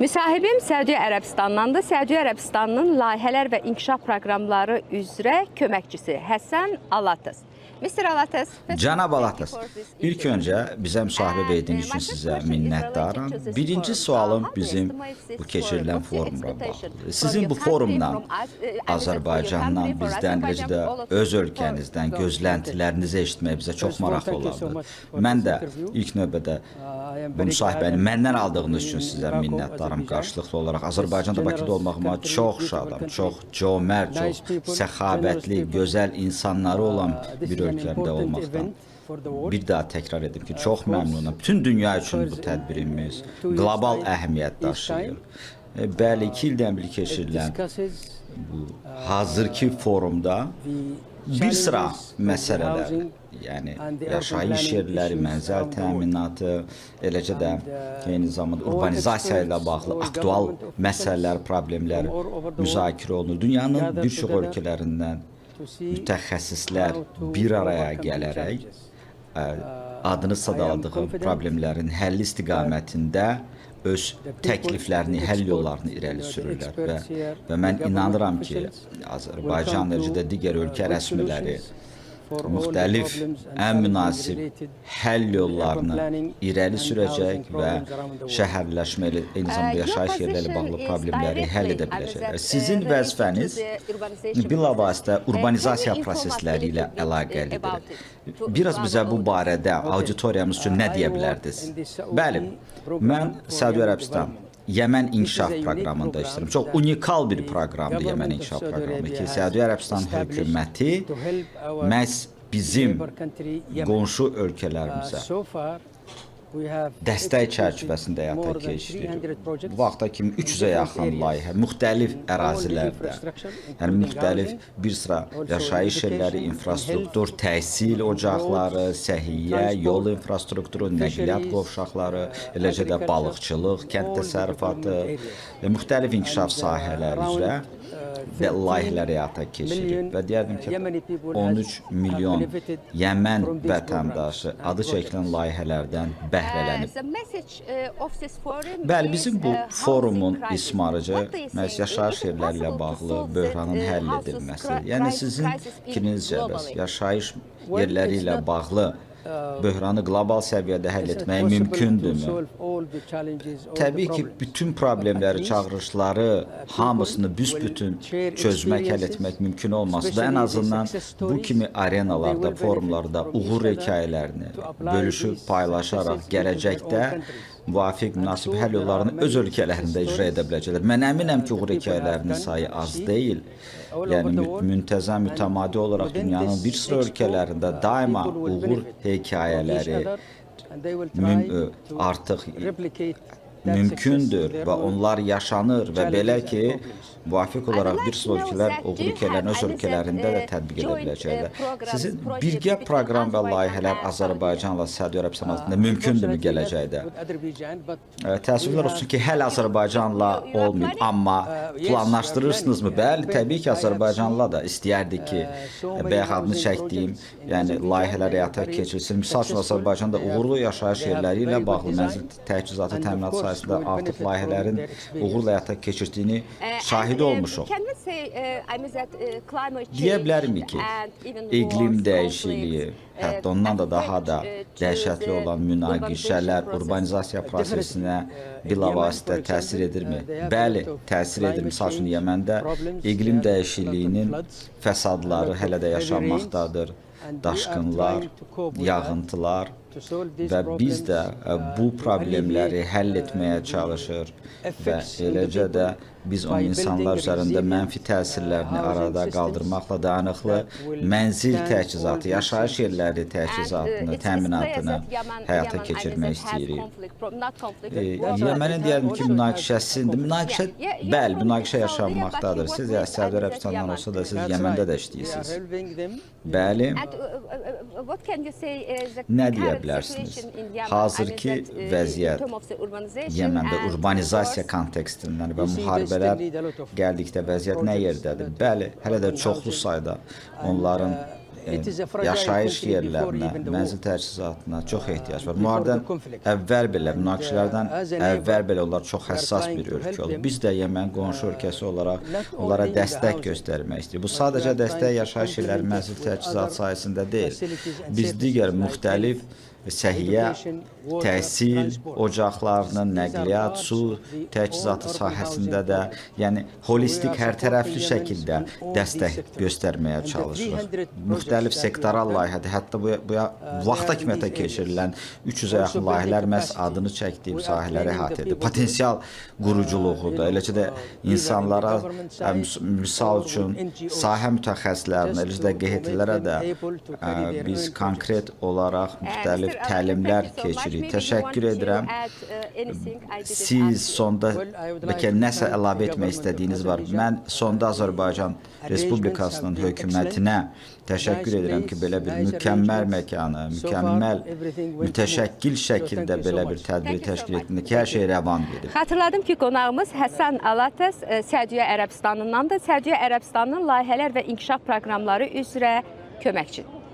Müsahibim Səudiyyə Ərəbistandandır. Səudiyyə Ərəbistanının layihələr və inkişaf proqramları üzrə köməkçisi Həsən Alatas. Mr. Alatas. Cənab Alatas, ilk öncə bizə müsahibə verdiğiniz üçün sizə minnətdaram. Birinci sualım bizim bu keçirilən forumla bağlıdır. Sizin bu forumdan Azərbaycandan, bizdən, eləcə də öz ölkənizdən gözləntilərinizi eşitmək bizə çox maraqlı olardı. Mən də ilk növbədə bu müsahibəni məndən aldığınız üçün sizə minnətdaram qarşılıqlı olaraq. Azərbaycanda, Bakıda olmağıma çox şadam, çox cömert, çox səxavətli, gözəl insanları olan bir ölkəmdə olmaqdan. Bir daha təkrar edim ki, çox məmnunam. Bütün dünya üçün bu tədbirimiz qlobal əhəmiyyət daşıyır. Bəli, 2 ildən bir keçirilən bu hazırki forumda bir sıra məsələlər, yəni yaşayış yerləri, mənzil təminatı, eləcə də eyni zamanda urbanizasiya ilə bağlı aktual məsələlər, problemlər müzakirə olunur. Dünyanın bir çox ölkələrindən mütəxəssislər bir araya gələrək adını sadaladığım problemlərin həlli istiqamətində öz təkliflərini, həll yollarını irəli sürürlər və mən inanıram ki, Azərbaycan, eləcə də digər ölkə rəsmiləri müxtəlif, ən münasib həll yollarını irəli sürəcək və şəhərləşmə, eyni zamanda yaşayış yerləri ilə bağlı problemləri həll edə biləcəklər. Sizin vəzifəniz bilavasitə urbanizasiya prosesləri ilə əlaqəlidir. Biraz bizə bu barədə auditoriyamız üçün nə deyə bilərdiniz? Bəli, mən Səudiyyə Ərəbistan Yəmən İnkişaf proqramında işləyirəm. Çox unikal bir proqramdır Yəmən İnkişaf proqramı ki, Səudiyyə Ərəbistan hökuməti məhz bizim qonşu ölkələrimizə dəstək çərçivəsində həyata keçirilir. Bu vaxta kimi 300-ə yaxın layihə müxtəlif ərazilərdə, yəni müxtəlif bir sıra yaşayış yerləri, infrastruktur, təhsil ocaqları, səhiyyə, yol infrastrukturu, nəqliyyat qovşaqları, eləcə də balıqçılıq, kənd təsərrüfatı və müxtəlif inkişaf sahələri üzrə və layihələr həyata keçirir və deyərdim ki, 13 milyon Yəmən vətəndaşı adı çəkilən layihələrdən bəhrələnib. Bəli, bizim bu forumun ismarıcı məhz yaşayış yerləri ilə bağlı böhranın həll edilməsi. Yəni sizin fikrinizcə bəs yaşayış yerləri ilə bağlı böhranı qlobal səviyyədə həll etmək mümkündürmü? Təbii ki, bütün problemləri, çağırışları, hamısını büsbütün çözmək, həll etmək mümkün olmasa da ən azından bu kimi arenalarda, forumlarda uğur hekayələrini bölüşüb, paylaşaraq gələcəkdə müvafiq, münasib həll yollarını öz ölkələrində icra edə biləcəklər. Mən əminəm ki, uğur hekayələrinin sayı az deyil. Yəni müntəzəm, mütəmadi olaraq dünyanın bir sıra ölkələrində daima uğur hekayələri artıq mümkündür və onlar yaşanır və belə ki, müvafiq olaraq bir sıra ölkələr uğur hekayələrini öz ölkələrində də tətbiq edə biləcəklər. Sizin birgə proqram və layihələr Azərbaycanla Səudiyyə Ərəbistan arasında mümkündürmü gələcəkdə? Təəssüflər olsun ki, hələ Azərbaycanla olmayıb, amma planlaşdırırsınızmı? Bəli, təbii ki, Azərbaycanla da istəyərdik ki, bayaq adını çəkdiyim, yəni layihələr həyata keçirilsin. Misal üçün, Azərbaycanda uğurlu yaşayış yerləri ilə bağlı mənzil təchizatı təminatı sayəsində artıq layihələrin uğurla həyata keçirdiyini şahid olmuşuq. Deyə bilərmi ki, iqlim dəyişikliyi, hətta ondan da daha da dəhşətli olan münaqişələr urbanizasiya prosesinə bilavasitə təsir edirmi? Bəli, təsir edir. Misal üçün, Yəməndə iqlim dəyişikliyinin fəsadları hələ də yaşanmaqdadır. Daşqınlar, yağıntılar və biz də bu problemləri həll etməyə çalışır və eləcə də biz o insanlar üzərində mənfi təsirlərini arada qaldırmaqla dayanıqlı mənzil təchizatı, yaşayış yerləri təchizatını, təminatını həyata keçirmək istəyirik. Yəmənin deyəlim ki, münaqişəsidir. Münaqişə, bəli, münaqişə yaşanmaqdadır. Siz Səudiyyə Ərəbistandan olsa da siz Yəməndə də işləyirsiniz. Bəli. Nə deyə bilərsiniz? Hazırki vəziyyət Yəməndə urbanizasiya kontekstindən və müharibələr gəldikdə vəziyyət nə yerdədir? Bəli, hələ də çoxlu sayda onların yaşayış yerlərinə, mənzil təchizatına çox ehtiyac var. Müharibədən əvvəl belə, münaqişələrdən əvvəl belə onlar çox həssas bir ölkə olub. Biz də Yemen qonşu ölkəsi olaraq onlara dəstək göstərmək istəyirik. Bu sadəcə dəstək yaşayış yerləri, mənzil təchizatı sayəsində deyil. Biz digər müxtəlif səhiyyə, təhsil ocaqlarının, nəqliyyat, su təchizatı sahəsində də, yəni holistik, hərtərəfli şəkildə dəstək göstərməyə çalışırıq. Müxtəlif sektoral layihədir, hətta bu vaxta kimi keçirilən 300-ə yaxın layihələr məhz adını çəkdiyim sahələri əhatə edir. Potensial quruculuğudur. Eləcə də insanlara, misal üçün, sahə mütəxəssislərinə, eləcə də QHT-lərə də biz konkret olaraq müxtəlif təlimlər keçirik. Təşəkkür edirəm. Siz sonda bəlkə nəsə əlavə etmək istədiyiniz var. Mən sonda Azərbaycan Respublikasının hökumətinə təşəkkür edirəm ki, belə bir mükəmməl məkanı, mükəmməl, mütəşəkkil şəkildə belə bir tədbiri təşkil etdiyində ki, hər şey rəvan gedib. Xatırladım ki, qonağımız Həsən Alatas Səudiyyə Ərəbistanındandır. Səudiyyə Ərəbistanının layihələr və inkişaf proqramları üzrə köməkçidir.